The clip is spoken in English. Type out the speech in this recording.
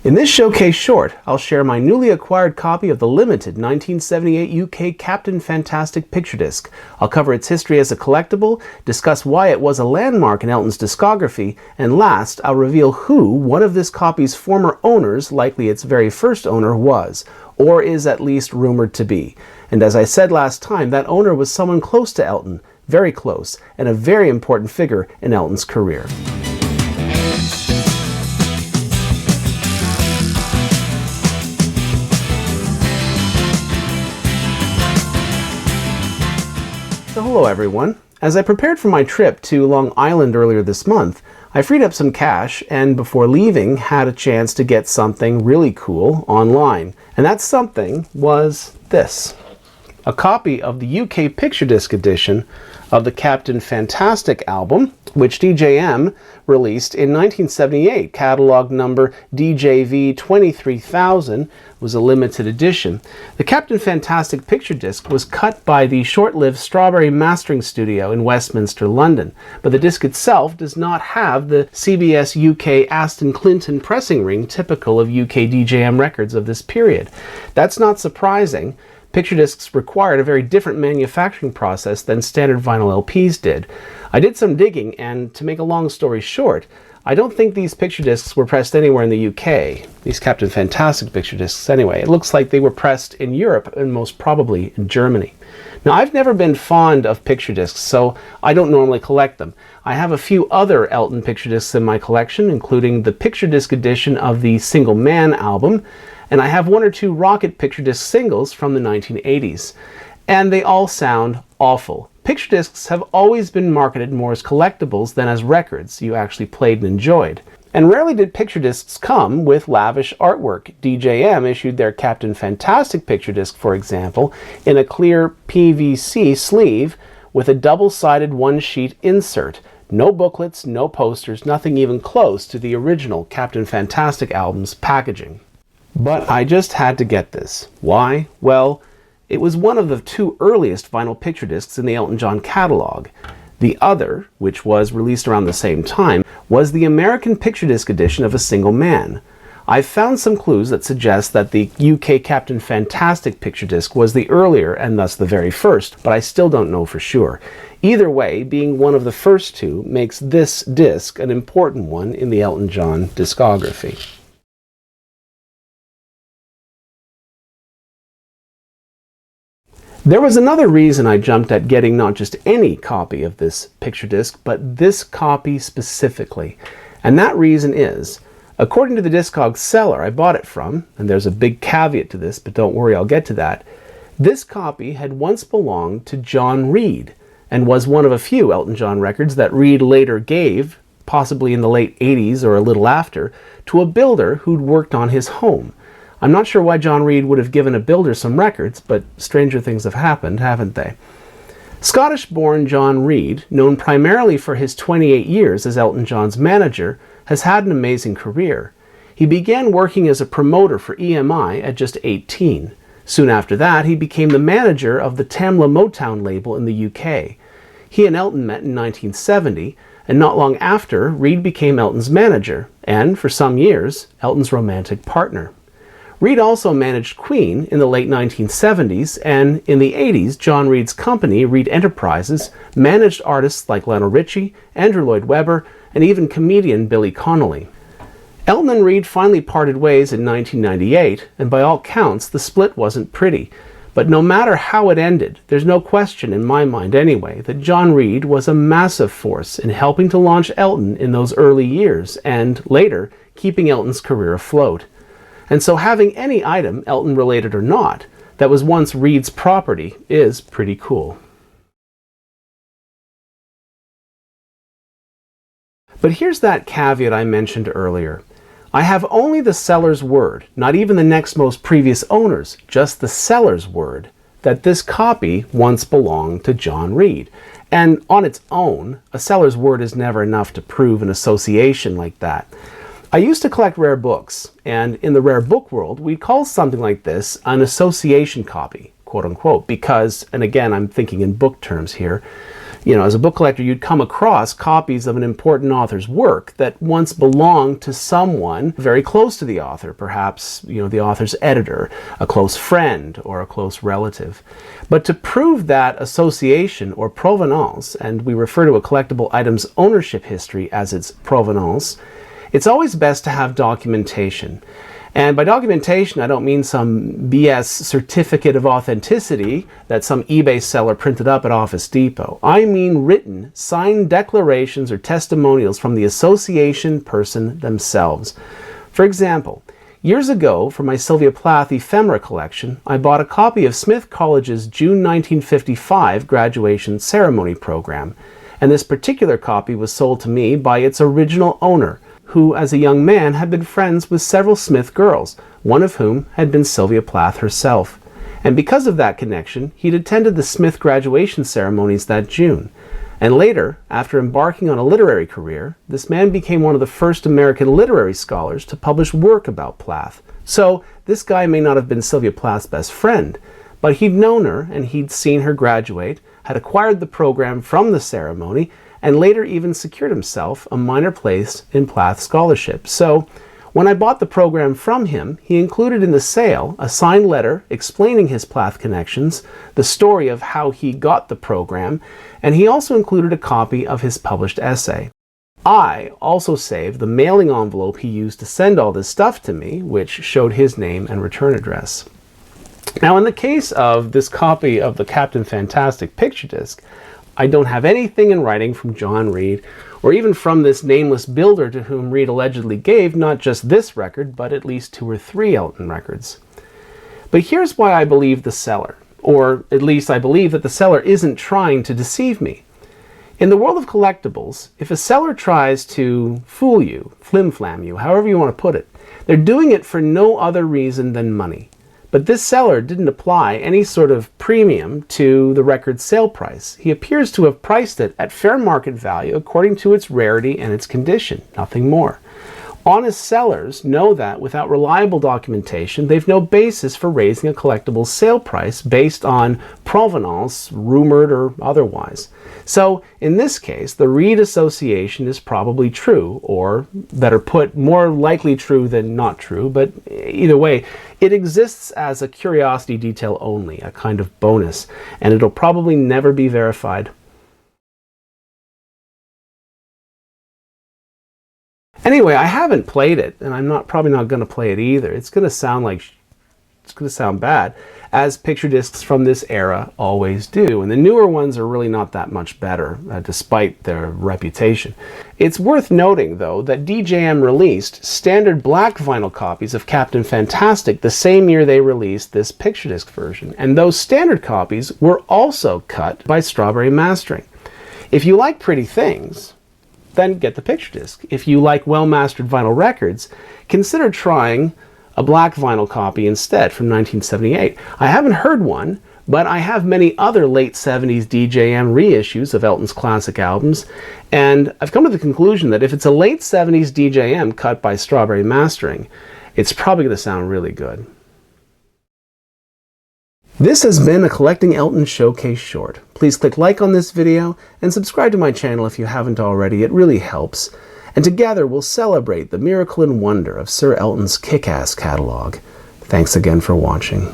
In this showcase short, I'll share my newly acquired copy of the limited 1978 UK Captain Fantastic picture disc. I'll cover its history as a collectible, discuss why it was a landmark in Elton's discography, and last, I'll reveal who one of this copy's former owners, likely its very first owner, was, or is at least rumored to be. And as I said last time, that owner was someone close to Elton, very close, and a very important figure in Elton's career. So hello everyone. As I prepared for my trip to Long Island earlier this month, I freed up some cash and before leaving had a chance to get something really cool online. And that something was this. A copy of the UK picture disc edition of the Captain Fantastic album, which DJM released in 1978. Catalog number DJV23000 was a limited edition. The Captain Fantastic picture disc was cut by the short-lived Strawberry Mastering Studio in Westminster, London, but the disc itself does not have the CBS UK Aston Clinton pressing ring typical of UK DJM records of this period. That's not surprising. Picture discs required a very different manufacturing process than standard vinyl LPs did. I did some digging, and to make a long story short, I don't think these picture discs were pressed anywhere in the UK. These Captain Fantastic picture discs anyway. It looks like they were pressed in Europe and most probably in Germany. Now, I've never been fond of picture discs, so I don't normally collect them. I have a few other Elton picture discs in my collection, including the picture disc edition of the Single Man album, and I have one or two Rocket picture disc singles from the 1980s. And they all sound awful. Picture discs have always been marketed more as collectibles than as records you actually played and enjoyed. And rarely did picture discs come with lavish artwork. DJM issued their Captain Fantastic picture disc, for example, in a clear PVC sleeve with a double-sided one-sheet insert. No booklets, no posters, nothing even close to the original Captain Fantastic album's packaging. But I just had to get this. Why? Well, it was one of the two earliest vinyl picture discs in the Elton John catalog. The other, which was released around the same time, was the American picture disc edition of A Single Man. I've found some clues that suggest that the UK Captain Fantastic picture disc was the earlier and thus the very first, but I still don't know for sure. Either way, being one of the first two makes this disc an important one in the Elton John discography. There was another reason I jumped at getting not just any copy of this picture disc, but this copy specifically. And that reason is, according to the Discogs seller I bought it from, and there's a big caveat to this, but don't worry, I'll get to that, this copy had once belonged to John Reid, and was one of a few Elton John records that Reid later gave, possibly in the late 80s or a little after, to a builder who'd worked on his home. I'm not sure why John Reid would have given a builder some records, but stranger things have happened, haven't they? Scottish-born John Reid, known primarily for his 28 years as Elton John's manager, has had an amazing career. He began working as a promoter for EMI at just 18. Soon after that, he became the manager of the Tamla Motown label in the UK. He and Elton met in 1970, and not long after, Reid became Elton's manager, and, for some years, Elton's romantic partner. Reid also managed Queen in the late 1970s, and in the 80s, John Reid's company, Reid Enterprises, managed artists like Lionel Richie, Andrew Lloyd Webber, and even comedian Billy Connolly. Elton and Reid finally parted ways in 1998, and by all counts, the split wasn't pretty. But no matter how it ended, there's no question in my mind anyway that John Reid was a massive force in helping to launch Elton in those early years, and later, keeping Elton's career afloat. And so having any item, Elton related or not, that was once Reid's property is pretty cool. But here's that caveat I mentioned earlier. I have only the seller's word, not even the next most previous owners, just the seller's word, that this copy once belonged to John Reid. And on its own, a seller's word is never enough to prove an association like that. I used to collect rare books, and in the rare book world, we'd call something like this an association copy, quote unquote, because, and again, I'm thinking in book terms here, You know, as a book collector, you'd come across copies of an important author's work that once belonged to someone very close to the author, perhaps, you know, the author's editor, a close friend, or a close relative. But to prove that association or provenance, and we refer to a collectible item's ownership history as its provenance, it's always best to have documentation. And by documentation, I don't mean some BS certificate of authenticity that some eBay seller printed up at Office Depot. I mean written, signed declarations or testimonials from the association person themselves. For example, years ago, for my Sylvia Plath ephemera collection, I bought a copy of Smith College's June 1955 graduation ceremony program, and this particular copy was sold to me by its original owner, who as a young man had been friends with several Smith girls, one of whom had been Sylvia Plath herself. And because of that connection, he'd attended the Smith graduation ceremonies that June. And later, after embarking on a literary career, this man became one of the first American literary scholars to publish work about Plath. So this guy may not have been Sylvia Plath's best friend, but he'd known her and he'd seen her graduate, had acquired the program from the ceremony, and later even secured himself a minor place in Plath scholarship. So when I bought the program from him, he included in the sale a signed letter explaining his Plath connections, the story of how he got the program, and he also included a copy of his published essay. I also saved the mailing envelope he used to send all this stuff to me, which showed his name and return address. Now, in the case of this copy of the Captain Fantastic picture disc, I don't have anything in writing from John Reid, or even from this nameless builder to whom Reid allegedly gave not just this record, but at least 2 or 3 Elton records. But here's why I believe the seller, or at least I believe that the seller isn't trying to deceive me. In the world of collectibles, if a seller tries to fool you, flim-flam you, however you want to put it, they're doing it for no other reason than money. But this seller didn't apply any sort of premium to the record's sale price. He appears to have priced it at fair market value according to its rarity and its condition, nothing more. Honest sellers know that without reliable documentation, they've no basis for raising a collectible's sale price based on provenance, rumored or otherwise. So in this case, the Reid association is probably true, or better put, more likely true than not true, but either way, it exists as a curiosity detail only, a kind of bonus, and it'll probably never be verified. Anyway, I haven't played it, and I'm probably not going to play it either. It's going to sound bad, as picture discs from this era always do, and the newer ones are really not that much better, despite their reputation. It's worth noting, though, that DJM released standard black vinyl copies of Captain Fantastic the same year they released this picture disc version, and those standard copies were also cut by Strawberry Mastering. If you like pretty things, then get the picture disc. If you like well-mastered vinyl records, consider trying a black vinyl copy instead from 1978. I haven't heard one, but I have many other late 70s DJM reissues of Elton's classic albums, and I've come to the conclusion that if it's a late 70s DJM cut by Strawberry Mastering, it's probably going to sound really good. This has been a Collecting Elton Showcase short. Please click like on this video and subscribe to my channel if you haven't already. It really helps. And together we'll celebrate the miracle and wonder of Sir Elton's kick-ass catalog. Thanks again for watching.